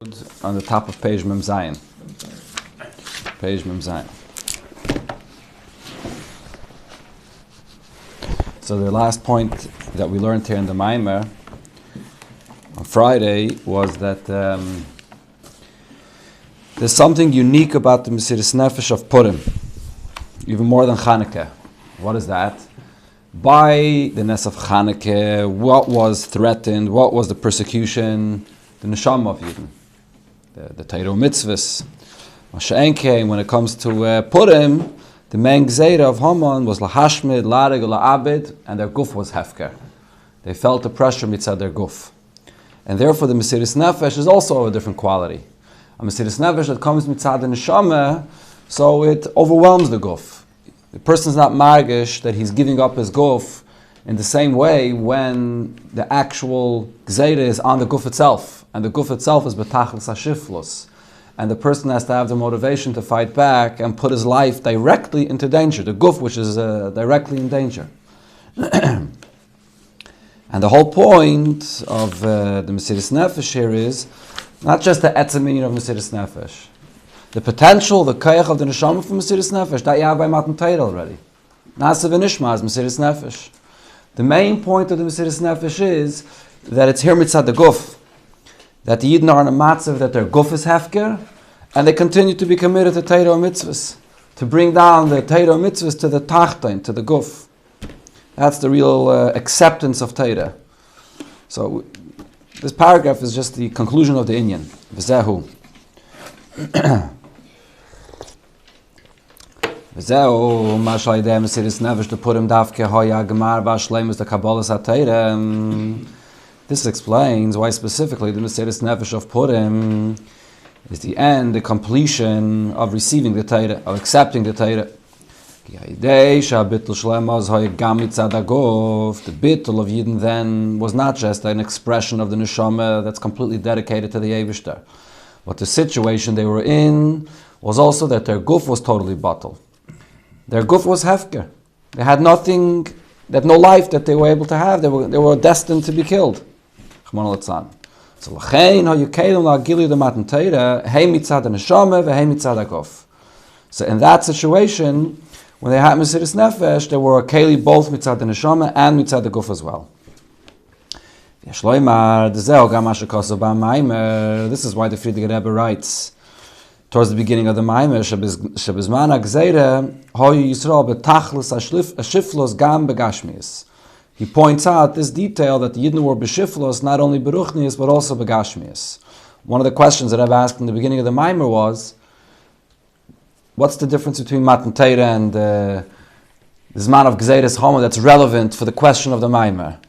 On the top of page Mem Zayin. Page Mem Zayin. So the last point that we learned here in the Maamar on Friday was that there's something unique about the Mesiras Nefesh of Purim, even more than Chanukah. What is that? By the Ness of Chanukah, what was threatened? What was the persecution? The Neshama of Yidden. The Torah mitzvahs. When it comes to Purim, the main gzeira of Haman was lahashmid, lareg, la'abed, and their guf was hefker. They felt the pressure mitzad their guf. And therefore the Mesiras Nefesh is also of a different quality. A Mesiras Nefesh that comes mitzad the neshama, so it overwhelms the guf. The person is not margish that he's giving up his guf in the same way when the actual gzeira is on the guf itself. And the guf itself is betachlis hashiflos. And the person has to have the motivation to fight back and put his life directly into danger. The guf which is directly in danger. And the whole point of the Mesiras Nefesh here is not just the etzem meaning of Mesiras Nefesh. The potential, the koyach of the neshama for Mesiras Nefesh, that you have by Matan Torah already. Nasa v'nishma is Mesiras Nefesh. The main point of the Mesiras Nefesh is that it's here mitzad the guf. That the Yidden are in a matzav that their guf is hefker, and they continue to be committed to Torah mitzvahs, to bring down the Torah mitzvahs to the tachtain, to the guf. That's the real acceptance of Torah. So this paragraph is just the conclusion of the inyan. V'zehu. V'zehu mashal yidei Mesiras Nefesh to put him dafke hoya gemar v'ashleimus the kabbalas ha-Torah. This explains why specifically the Mesiras Nefesh of Purim is the end, the completion of receiving the Torah, of accepting the Torah. The bittul of Yidden then was not just an expression of the neshama that's completely dedicated to the Eivishter, but the situation they were in was also that their guf was totally bottled. Their guf was hefker. They had nothing, that no life that they were able to have. They were destined to be killed. So in that situation, when they had Mesiras Nefesh, they were a keli both mitzad the neshama and mitzad the guf as well. This is why the Friedrich Rebbe writes towards the beginning of the Maamar, Shebizman ha'gzeira hoyu Yisrael betachlis hashiflos gam begashmius. He points out this detail that the Yidden were b'shiflos, not only beruchnius, but also begashmius. One of the questions that I've asked in the beginning of the Maamar was, what's the difference between Matan Torah and the Zman of Gzeiras Homo that's relevant for the question of the Maamar?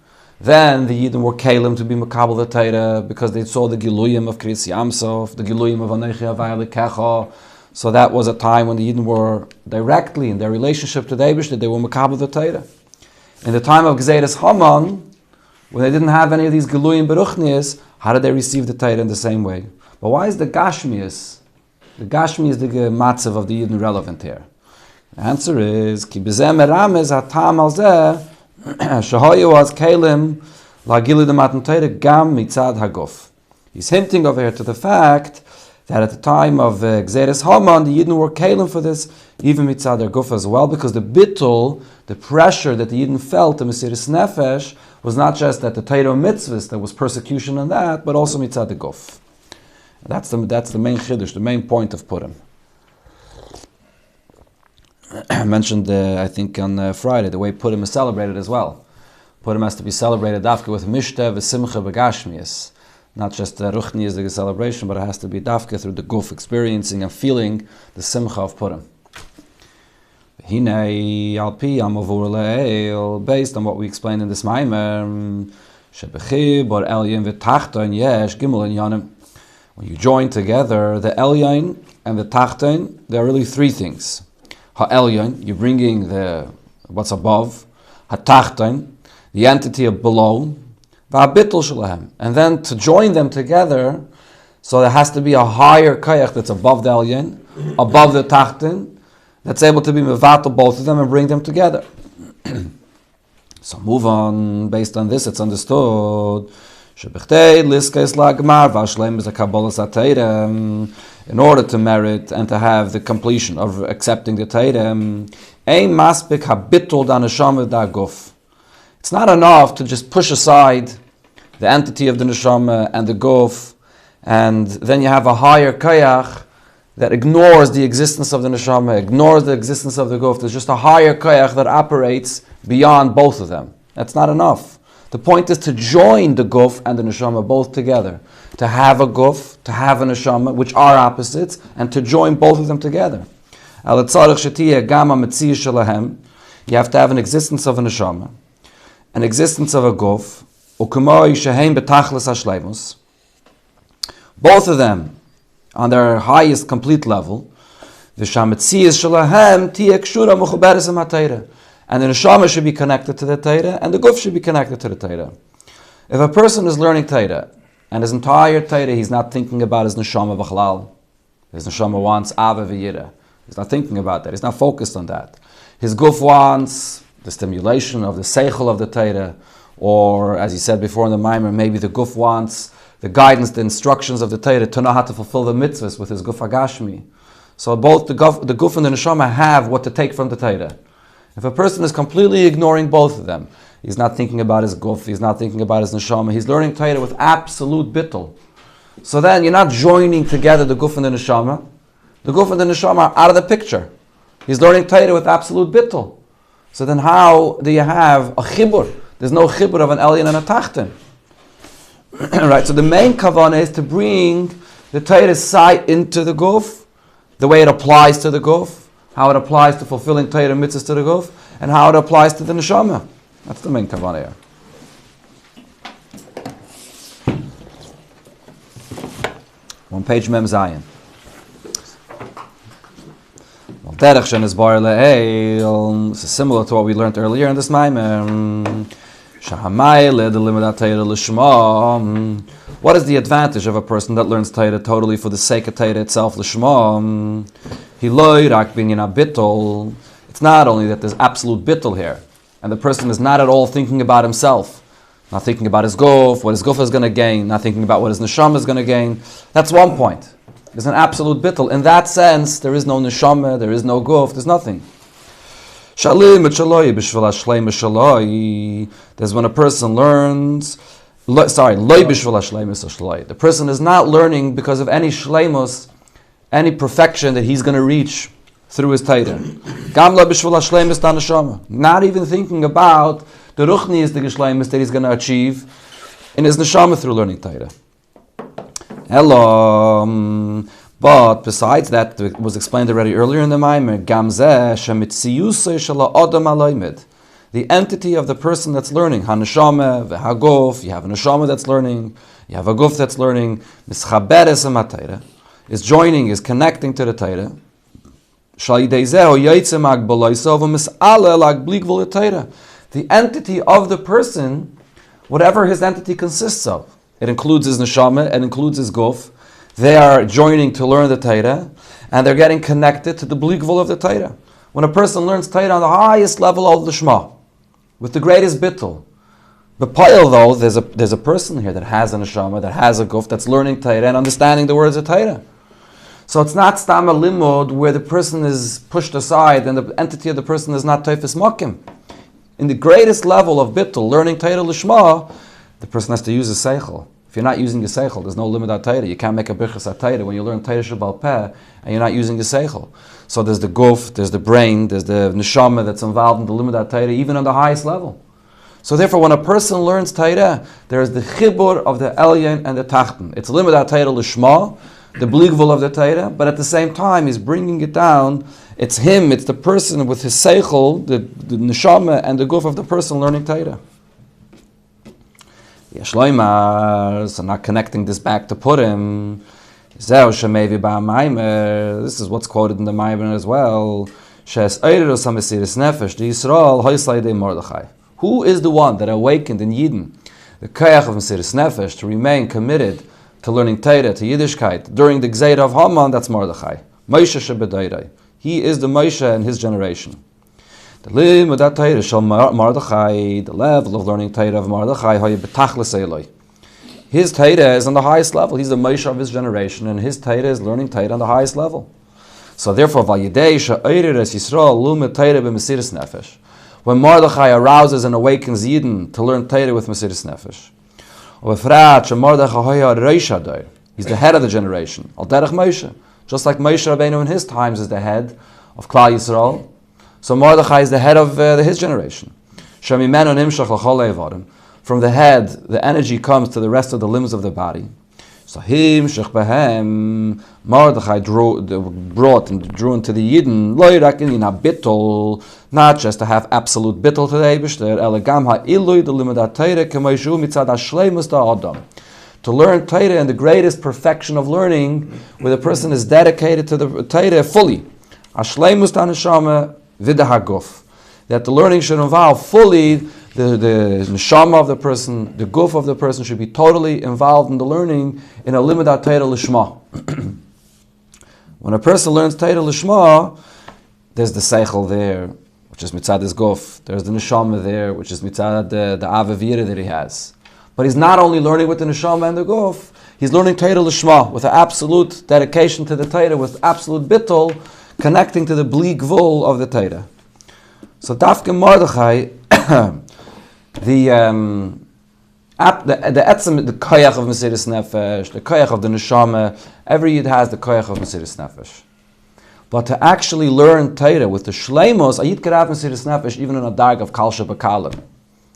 Then the Yidden were kalim to be makabel the Torah because they saw the Giluyim of Kriyas Yamsov, the Giluyim of Anechi Havai Lekecha. So that was a time when the Yidden were directly in their relationship to the Eibishter, they were makabel the Torah. In the time of Gzeiras Haman, when they didn't have any of these Giluyim Beruchnias, how did they receive the Torah in the same way? But why is the Gashmias, the matzav of the Yidden relevant here? The answer is, Ki b'zeh meramez hatam al zeh, shehoyu was kalim la'gilu de Matan Torah gam mitzad haguf. He's hinting over here to the fact that at the time of Gzeiras Haman, the Yidden were kalim for this, even mitzad their guf as well, because the bittul, the pressure that the Yidden felt, the Mesiras Nefesh, was not just that the Torah mitzvahs, there was persecution on that, but also mitzad the guf. That's the main chiddush, the main point of Purim. I mentioned, I think on Friday, the way Purim is celebrated as well. Purim has to be celebrated dafka with mishteh v'simcha b'gashmias. Not just the ruchni is the celebration, but it has to be dafka through the guf, experiencing and feeling the simcha of Purim. Hinei alpi amavur le'el, based on what we explained in this Maamar, shebechib or elyon v'tachton yesh gimel inyanim. When you join together the elyon and the tachton, there are really three things. Ha-elyon, you're bringing the what's above. Ha-tachton, the entity of below. Va-bittul shalahem, and then to join them together, so there has to be a higher koyach that's above the elyon, above the tachton, that's able to be mevatel both of them and bring them together. So move on. Based on this, it's understood In order to merit and to have the completion of accepting the Torah, it's not enough to just push aside the entity of the neshama and the guf, and then you have a higher koyach that ignores the existence of the neshama, ignores the existence of the guf. There's just a higher koyach that operates beyond both of them. That's not enough. The point is to join the guf and the neshama both together. To have a guf, to have a neshama, which are opposites, and to join both of them together. You have to have an existence of a neshama, an existence of a guf, both of them on their highest complete level, and the neshama should be connected to the Torah, and the guf should be connected to the Torah. If a person is learning Torah, and his entire Torah, he's not thinking about his neshama b'chlal. His neshama wants ava v'yira. He's not thinking about that. He's not focused on that. His guf wants the stimulation of the seichel of the Torah, or as he said before in the Maamar, maybe the guf wants the guidance, the instructions of the Torah to know how to fulfill the mitzvahs with his guf hagashmi. So both the guf and the neshama have what to take from the Torah. If a person is completely ignoring both of them, he's not thinking about his guf, he's not thinking about his neshama, he's learning Torah with absolute bittul. So then you're not joining together the guf and the neshama. The guf and the neshama are out of the picture. He's learning Torah with absolute bittul. So then how do you have a chibur? There's no chibur of an elyon and a tachton. Right, so the main kavanah is to bring the Torah's sight into the guf, the way it applies to the guf, how it applies to fulfilling Torah mitzvahs to the guf, and how it applies to the neshama. That's the main kavanah here. On page Mem Zayin. This is similar to what we learned earlier in this Maamar. What is the advantage of a person that learns Torah totally for the sake of Torah itself? It's not only that there's absolute bittul here, and the person is not at all thinking about himself, not thinking about his guf, what his guf is going to gain, not thinking about what his neshama is going to gain. That's one point. There's an absolute bittul. In that sense, there is no neshama, there is no guf, there's nothing. There's when a person learns, the person is not learning because of any shleimus, any perfection that he's going to reach through his Torah. Not even thinking about the ruchnius, the geshleimus that he's going to achieve in his neshama through learning Torah. But besides that, it was explained already earlier in the Maamar, the entity of the person that's learning, haneshama, v'haguf, you have a neshama that's learning, you have a guf that's learning, is joining, is connecting to the Torah. The entity of the person, whatever his entity consists of, it includes his neshama, it includes his guf. They are joining to learn the Torah, and they're getting connected to the bligvul of the Torah. When a person learns Torah on the highest level of the Shema, with the greatest bittul, but pile though, there's a person here that has a neshama, that has a guf, that's learning Torah and understanding the words of Torah. So it's not stam a limud where the person is pushed aside and the entity of the person is not teifes makim. In the greatest level of bittul, learning Torah l'shma, the person has to use his seichel. If you're not using your seichel, there's no limud at Torah. You can't make a birchas at Torah when you learn Torah Shabbal Peh and you're not using your seichel. So there's the guf, there's the brain, there's the neshama that's involved in the limud at Torah, even on the highest level. So therefore, when a person learns Torah, there is the chibur of the elyon and the tachten. It's limud at Torah l'shma, the bligvul of the Torah, but at the same time, he's bringing it down. It's him, it's the person with his seichel, the neshama and the guf of the person learning Torah. So not connecting this back to Purim. This is what's quoted in the Maamar as well. Who is the one that awakened in Yidden the koyach of Mesiras Nefesh to remain committed to learning Torah, to Yiddishkeit during the Gzeira of Haman? That's Mordechai. Moshe Shebedorei. He is the Moshe in his generation. The level of learning Torah of Mordechai, His Torah is on the highest level. He's the Moshe of his generation, and his Torah is learning Torah on the highest level. So therefore, when Mordechai arouses and awakens Yidden to learn Torah with Mesiris Nefesh, he's the head of the generation, Al Derech Moshe. Just like Moshe Rabbeinu in his times is the head of Klal Yisrael, so Mordechai is the head of his generation. From the head, the energy comes to the rest of the limbs of the body. So Mordechai brought and drew into the Yidden, not just to have absolute bittul to the Eibishter, to learn Torah in the greatest perfection of learning, where the person is dedicated to the Torah fully. That the learning should involve fully the neshama of the person, the guf of the person should be totally involved in the learning in a limudat Torah lishma. When a person learns Torah lishma, there's the seichel there, which is mitzad his guf. There's the neshama there, which is mitzad the avavira that he has. But he's not only learning with the neshama and the guf, he's learning Torah lishma with an absolute dedication to the Torah, with absolute bittul, connecting to the bli gvul of the Torah. So Dafke Mordechai, the etzem, the koyach of Mesiris Nefesh, the koyach of the neshama, every yid has the koyach of Mesiris Nefesh. But to actually learn Torah with the shleimos, a yid could have Mesiris Nefesh even in a darg of Kal Shebakalim.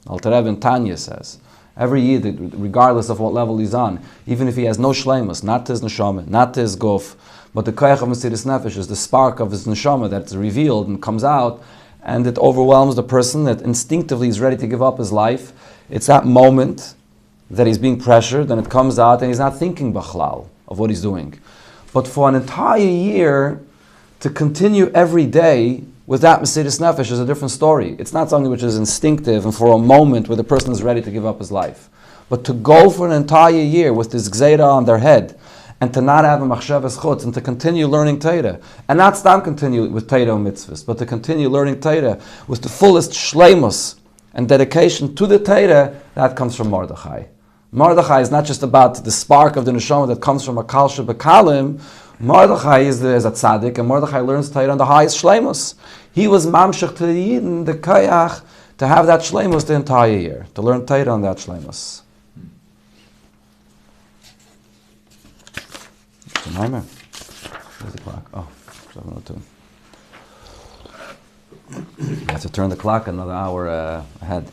Alter Rebbe in Tanya says, every yid, regardless of what level he's on, even if he has no shleimos, not to his neshama, not to his guf, but the koyach of Mesiris Nefesh is the spark of his neshama that's revealed and comes out, and it overwhelms the person that instinctively is ready to give up his life. It's that moment that he's being pressured, and it comes out, and he's not thinking b'chlal of what he's doing. But for an entire year, to continue every day with that Mesiris Nefesh is a different story. It's not something which is instinctive and for a moment where the person is ready to give up his life. But to go for an entire year with this gzeira on their head, and to not have a machshavas chutz, and to continue learning Torah, and not stop continue with Torah and mitzvahs, but to continue learning Torah with the fullest shleimus and dedication to the Torah, that comes from Mordechai. Mordechai is not just about the spark of the neshama that comes from a kal shebakalim. Mordechai is a tzaddik, and Mordechai learns Torah on the highest shleimus. He was mamshech to the Yidden, the kayach, to have that shleimus the entire year, to learn Torah on that shleimus. Maamar. Where's the clock? Oh, 7:02. You have to turn the clock another hour ahead.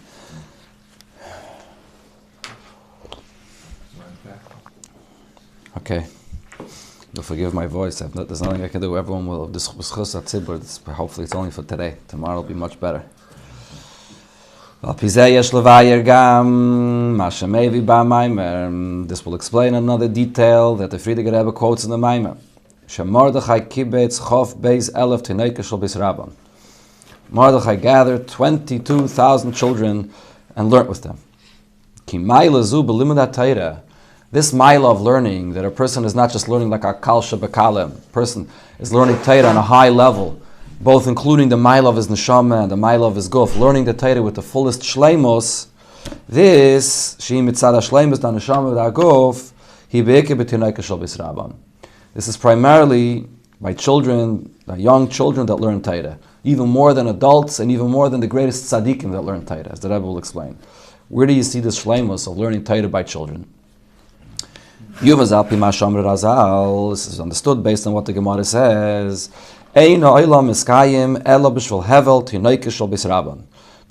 Okay. You'll forgive my voice. There's nothing I can do. Everyone will. Hopefully it's only for today. Tomorrow will be much better. This will explain another detail that the Friediger Rebbe quotes in the Maamar. Mordechai gathered 22,000 children and learnt with them. This mila of learning, that a person is not just learning like a kal shebakalim, person is learning Torah on a high level, both including the mile of his neshama and the mile of his guf, learning the Torah with the fullest shleimos. This This is primarily by children, young children that learn Torah, even more than adults and even more than the greatest tzaddikim that learn Torah, as the Rebbe will explain. Where do you see this shleimos of learning Torah by children? This is understood based on what the Gemara says. The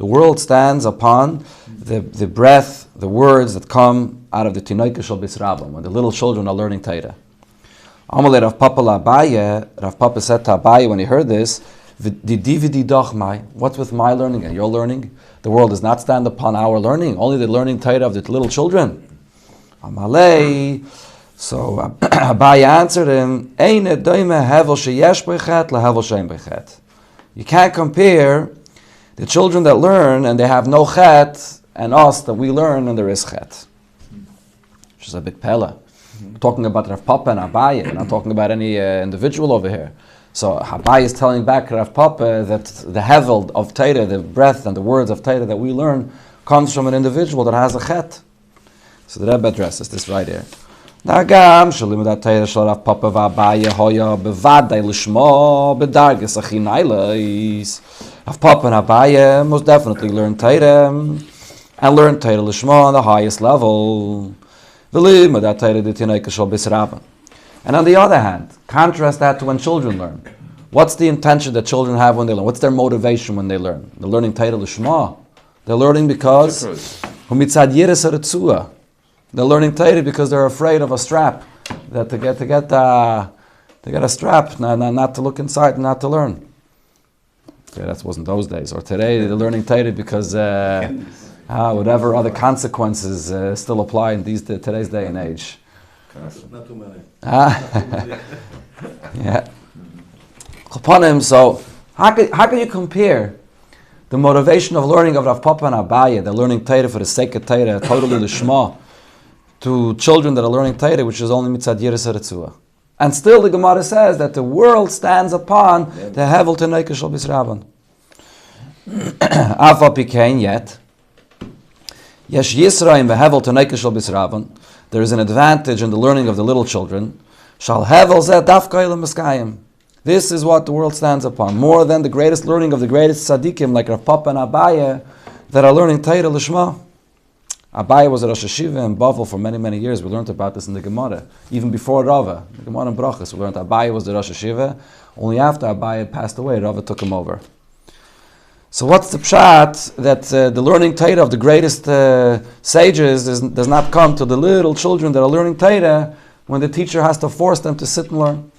world stands upon the breath, the words that come out of the Tinoike Shel Bisrabam, when the little children are learning Torah. Amalei Rav Papa said to Abaye when he heard this, what's with my learning and your learning? The world does not stand upon our learning, only the learning Torah of the little children. Amalei. So Abaye answered him, you can't compare the children that learn and they have no chet and us that we learn and there is chet. Which is a big pella. We're talking about Rav Papa and Abaye. We're not talking about any individual over here. So Abaye is telling back Rav Papa that the hevel of Torah, the breath and the words of Torah that we learn comes from an individual that has a chet. So the Rebbe addresses this right here. Nagam shalimudat Torah shel Rav Papa v'Abaye hoya bevadai l'shmo b'dargas achinailes. Rav Papa and Abaye most definitely learned Torah and learned Torah l'shmo on the highest level. V'limudat Torah d'tinayka shel bisraban. And on the other hand, contrast that to when children learn. What's the intention that children have when they learn? What's their motivation when they learn? They're learning Torah l'shmo. They're learning because humitzad yiras haratzua. They're learning Torah because they're afraid of a strap, that to get a strap, not to look inside, not to learn. Okay, that wasn't those days. Or today they're learning Torah because whatever other consequences still apply in today's day and age. Not too many. Yeah. So how can you compare the motivation of learning of Rav Papa and Abaye, they're learning Torah for the sake of Torah, totally l'shma, to children that are learning Torah, which is only mitzad yiras haratzua. And still the Gemara says that the world stands upon the hevel tenayka shel bisraban. Afa pikein yet, yesh yisraim v'hevel tenayka shel bisraban. There is an advantage in the learning of the little children. Shal hevel zeh dafka ilam miskayim. This is what the world stands upon, more than the greatest learning of the greatest tzaddikim like Rav Papa and Abaye that are learning Torah l'shma. Abaye was a Rosh Hashiva in Bavel for many, many years. We learned about this in the Gemara. Even before Rava, the Gemara in Brachos, we learned Abaye was the Rosh Hashiva. Only after Abaye passed away, Rava took him over. So what's the pshat that the learning Torah of the greatest sages does not come to the little children that are learning Torah when the teacher has to force them to sit and learn?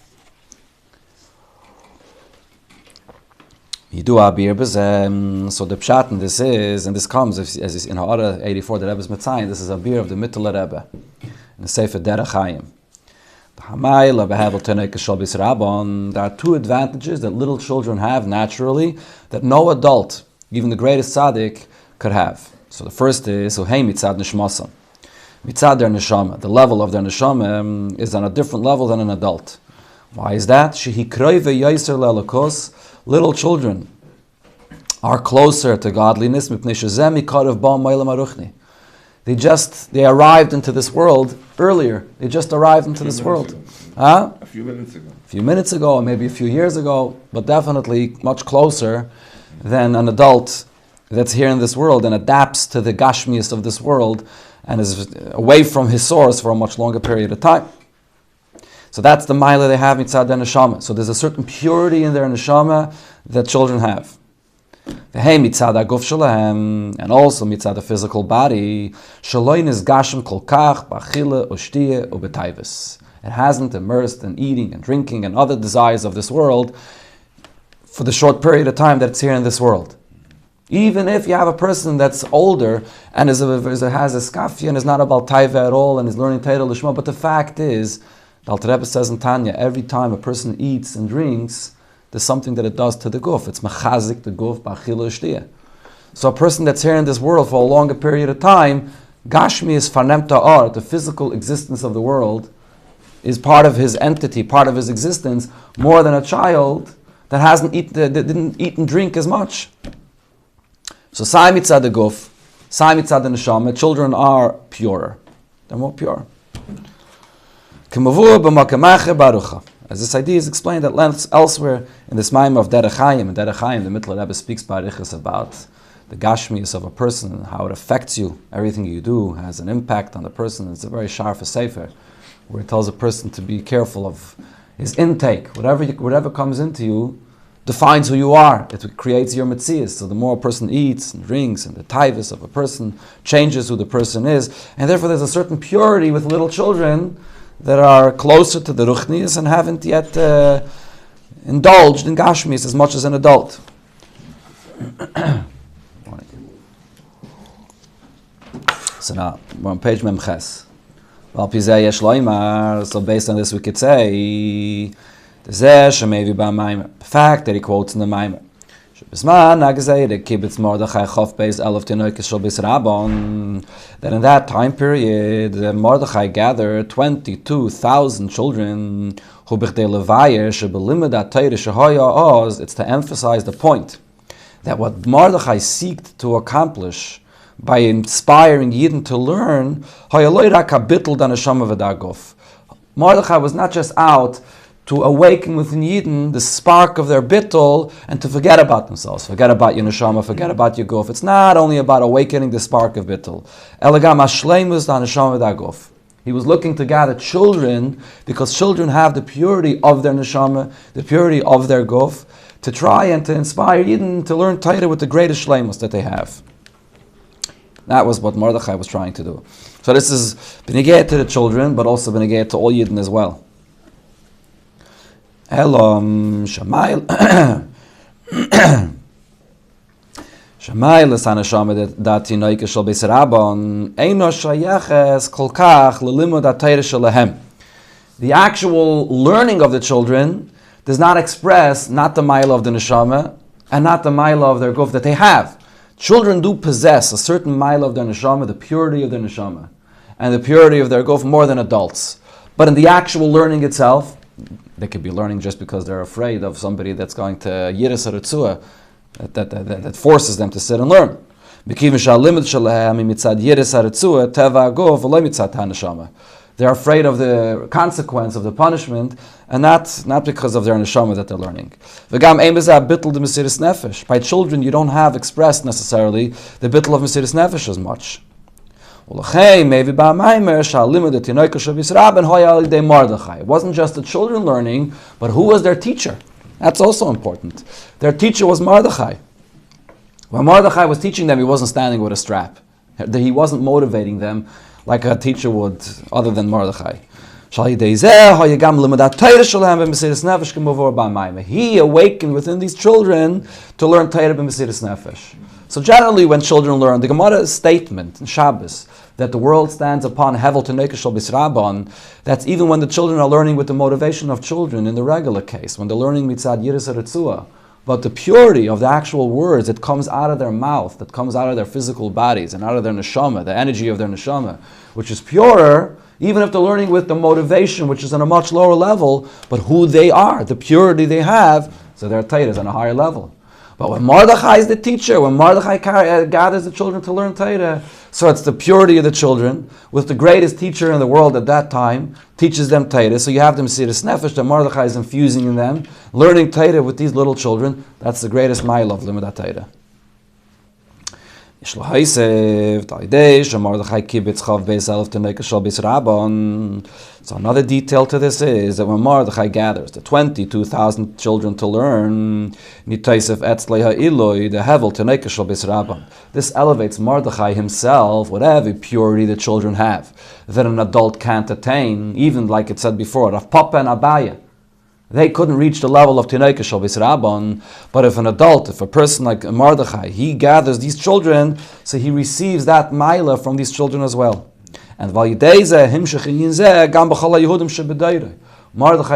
So the pshat in this is, and this comes as is in Ha'ara 84, the Rebbe's Metzayin, this is a beer of the Mittler Rebbe, in the Sefer Derech Hayim. There are two advantages that little children have naturally that no adult, even the greatest tzaddik, could have. So the first is mitzad nishmasa. Mitzad their neshama. The level of their neshama is on a different level than an adult. Why is that? Little children are closer to godliness. They arrived into this world earlier. They just arrived into this world. A few minutes ago. A few minutes ago, or maybe a few years ago, but definitely much closer than an adult that's here in this world and adapts to the gashmius of this world and is away from his source for a much longer period of time. So that's the mila they have mitzad their neshama. So there's a certain purity in their neshama that children have. And also mitzad the physical body. It hasn't immersed in eating and drinking and other desires of this world for the short period of time that it's here in this world. Even if you have a person that's older and has a skafia and is not about taiva at all and is learning Torah l'shma, but the fact is, the Alter Rebbe says in Tanya, every time a person eats and drinks, there's something that it does to the guf. It's mechazik the guf b'achila shtiyah. So a person that's here in this world for a longer period of time, gashmi is farnem ta'ar, the physical existence of the world, is part of his entity, part of his existence, more than a child that that didn't eat and drink as much. So sai mitzad the guf, sai mitzad the neshama, children are purer. They're more pure. As this idea is explained at length elsewhere in this Maamar of Derech Hayim. In Derech Hayim, the Mittler Rebbe speaks barichas about the gashmius of a person and how it affects you. Everything you do has an impact on the person. It's a very sharp sefer where it tells a person to be careful of his intake. Whatever comes into you defines who you are. It creates your metzias. So the more a person eats and drinks and the taivas of a person changes who the person is. And therefore there's a certain purity with little children that are closer to the ruchnias and haven't yet indulged in gashmis as much as an adult. So now, we're on page Memches. So based on this we could say, the fact that he quotes in the Maamar. That in that time period, Mordechai gathered 22,000 children. It's to emphasize the point that what Mordechai seeked to accomplish by inspiring Yidden to learn, Mordechai was not just out to awaken within Yidden the spark of their bittul and to forget about themselves, forget about your neshama, forget about your guf. It's not only about awakening the spark of bittul. Elegam hashleimus da neshama v'daguf. He was looking to gather children because children have the purity of their neshama, the purity of their guf, to try and to inspire Yidden to learn Torah with the greatest shleimus that they have. That was what Mordechai was trying to do. So this is benegayah to the children, but also benegayah to all Yidden as well. Elam Shamayl Shamayl Sanashama Dati Noike Shal Beisarabon Eino Shayeches Kolkach Lelimud Atayr Shalahem. The actual learning of the children does not express not the mile of the neshama and not the mile of their guf that they have. Children do possess a certain mile of their neshama, the purity of their neshama, and the purity of their guf more than adults. But in the actual learning itself, they could be learning just because they're afraid of somebody that's going to yiras haritzua, that forces them to sit and learn. They're afraid of the consequence of the punishment, and not because of their neshama that they're learning. By children, you don't have expressed necessarily the bittul of mesiras nefesh as much. It wasn't just the children learning, but who was their teacher? That's also important. Their teacher was Mordechai. When Mordechai was teaching them, he wasn't standing with a strap. He wasn't motivating them like a teacher would, other than Mordechai. He awakened within these children to learn Torah b'mesiras nefesh. So generally, when children learn, the Gemara's statement in Shabbos that the world stands upon hevel tenekah shel bisrabon, that's even when the children are learning with the motivation of children in the regular case, when they're learning mitzad yiras haritzua. But the purity of the actual words that comes out of their mouth, that comes out of their physical bodies and out of their neshama, the energy of their neshama, which is purer, even if they're learning with the motivation, which is on a much lower level, but who they are, the purity they have, so their Torah is on a higher level. But when Mordechai is the teacher, when Mordechai gathers the children to learn Torah, so it's the purity of the children, with the greatest teacher in the world at that time, teaches them Torah. So you have the mesiras nefesh that Mordechai is infusing in them, learning Torah with these little children. That's the greatest mile of Limud Torah. So another detail to this is that when Mordechai gathers the 22,000 children to learn, this elevates Mordechai himself, whatever purity the children have, that an adult can't attain, even like it said before, Rav Papa and Abaya. They couldn't reach the level of Tinayka Shal Bisrabon, but if an adult, if a person like Mordechai, he gathers these children, so he receives that Maila from these children as well. And Mordechai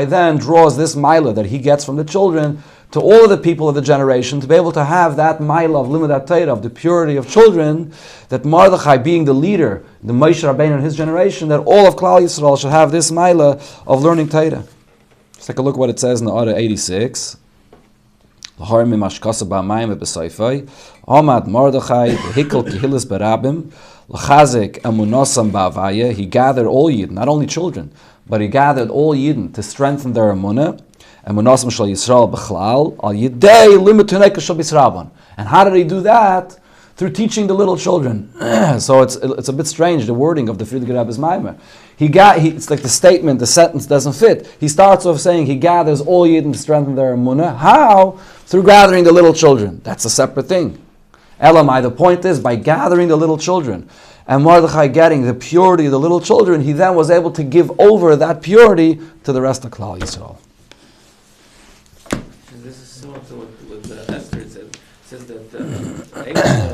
then draws this Maila that he gets from the children to all of the people of the generation to be able to have that Maila of Limud Torah, of the purity of children, that Mordechai being the leader, the Moshe Rabbeinu in his generation, that all of Klal Yisrael should have this Maila of learning Torah. Let's take a look at what it says in the Order 86. Amad Mordechai v'hikol kihilas barabim l'chazik emunasam ba'avaya. He gathered all Yidden, not only children, but he gathered all Yidden to strengthen their emunah. Emunasam shel Yisrael b'chlal al yidei limud tenekah shel bisrabon. And how did he do that? Through teaching the little children. So it's a bit strange, the wording of the Friedrich Rebbe's Maamar. It's like the statement, the sentence doesn't fit. He starts off saying he gathers all Yidden to strengthen their emunah. How? Through gathering the little children. That's a separate thing. Elamai, the point is, by gathering the little children, and Mordechai getting the purity of the little children, he then was able to give over that purity to the rest of Klal Yisrael. This is similar to what Esther said. It says that